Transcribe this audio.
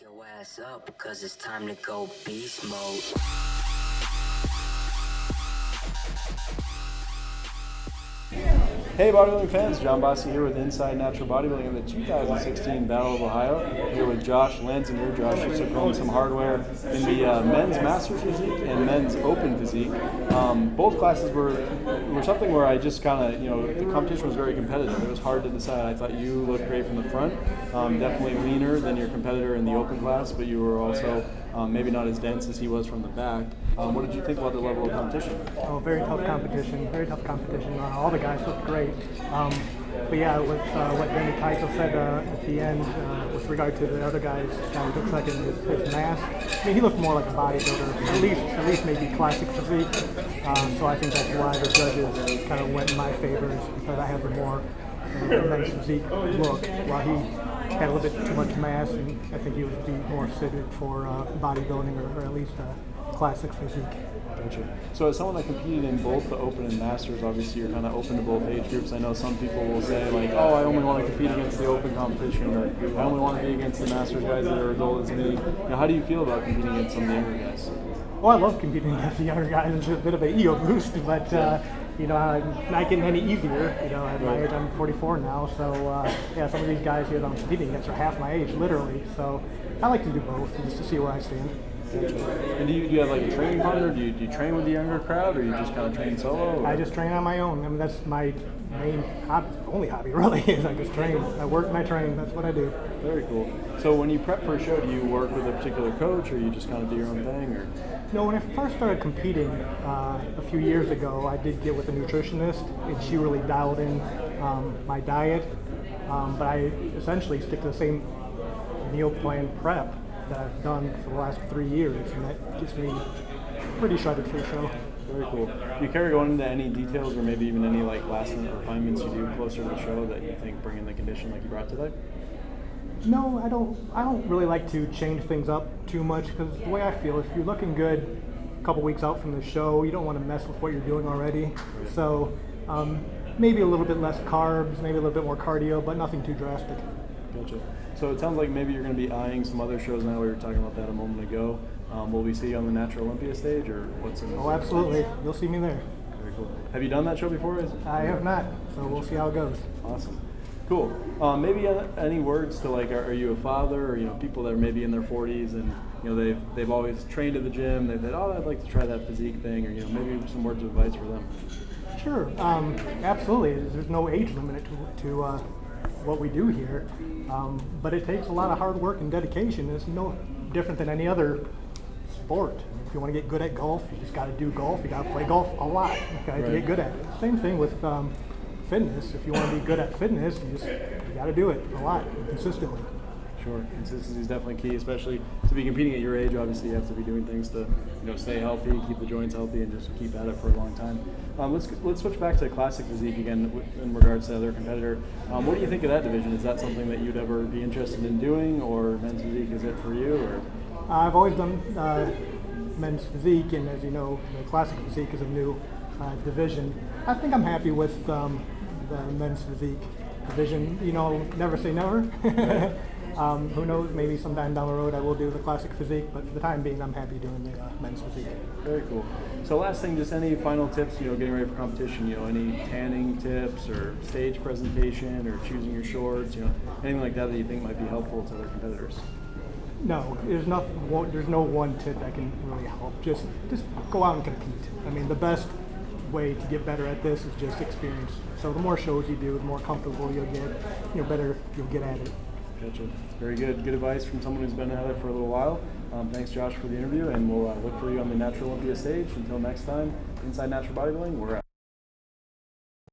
Your ass up because it's time to go beast mode. Hey bodybuilding fans, John Bossi here with Inside Natural Bodybuilding in the 2016 Battle of Ohio. I'm here with Josh Lanzinger. Josh, you took home some hardware in the men's Masters Physique and men's Open Physique. Both classes were something where I just kind of, the competition was very competitive. It was hard to decide. I thought you looked great from the front, definitely leaner than your competitor in the Open class, but you were also maybe not as dense as he was from the back. What did you think about the level of competition? Oh, very tough competition. All the guys looked great. But yeah, with what Benny Keitel said at the end with regard to the other guys, kind of looks like his mass. I mean, he looked more like a bodybuilder, at least maybe classic physique. So I think that's why the judges kind of went in my favor, is because I have the more men's physique look, while he had a little bit too much mass, and I think he would be more suited for bodybuilding or at least classic physique. Gotcha. So as someone that competed in both the Open and Masters, obviously you're kind of open to both age groups. I know some people will say like, oh, I only want to compete against the Open competition, or I only want to be against the Masters guys that are as old as me. How do you feel about competing against some of the younger guys? Well, I love competing against the younger guys. It's a bit of an ego boost, but I'm not getting any easier. At my age, I'm 44 now, so some of these guys here that I'm competing against are half my age, literally. So I like to do both just to see where I stand. And do you have like a training partner? Do you train with the younger crowd, or you just kind of train solo? Or? I just train on my own. I mean, that's my main hobby, only hobby really, is I just train. I work and I train. That's what I do. Very cool. So when you prep for a show, do you work with a particular coach, or you just kind of do your own thing? Or? No, when I first started competing a few years ago, I did get with a nutritionist, and she really dialed in my diet. But I essentially stick to the same meal plan prep that I've done for the last 3 years, and that gets me pretty shredded for the show. Very cool. Do you care to go into any details, or maybe even any like last minute refinements you do closer to the show that you think bring in the condition like you brought today? No, I don't really like to change things up too much, because the way I feel, if you're looking good a couple weeks out from the show, you don't want to mess with what you're doing already. Right. So maybe a little bit less carbs, maybe a little bit more cardio, but nothing too drastic. Gotcha. So it sounds like maybe you're going to be eyeing some other shows now. We were talking about that a moment ago. Will we see you on the Natural Olympia stage, or what's in the Oh, absolutely. You'll see me there. Very cool. Have you done that show before? I have not, so we'll see how it goes. Awesome. Cool. Maybe any words to like, are you a father, or people that are maybe in their 40s and they've always trained at the gym. They've said, oh, I'd like to try that physique thing, or maybe some words of advice for them. Sure. Absolutely. There's no age limit to what we do here, but it takes a lot of hard work and dedication. It's no different than any other sport. If you want to get good at golf, you just got to do golf. You got to play golf a lot, okay, to get good at it. Same thing with fitness. If you want to be good at fitness, you got to do it a lot and consistently. Sure, consistency is definitely key, especially to be competing at your age. Obviously, you have to be doing things to, stay healthy, keep the joints healthy, and just keep at it for a long time. Let's switch back to classic physique again in regards to the other competitor. What do you think of that division? Is that something that you'd ever be interested in doing, or men's physique is it for you? Or I've always done men's physique, and as you know, the classic physique is a new division. I think I'm happy with the men's physique division. Never say never. Who knows, maybe sometime down the road I will do the classic physique, but for the time being I'm happy doing the men's physique. Very cool. So last thing, just any final tips, getting ready for competition, any tanning tips or stage presentation or choosing your shorts, anything like that you think might be helpful to other competitors? No, there's no one tip that can really help. Just go out and compete. I mean, the best way to get better at this is just experience. So the more shows you do, the more comfortable you'll get, better you'll get at it. Gotcha. Very good. Good advice from someone who's been at it for a little while. Thanks, Josh, for the interview, and we'll look for you on the Natural Olympia stage. Until next time, Inside Natural Bodybuilding, we're out.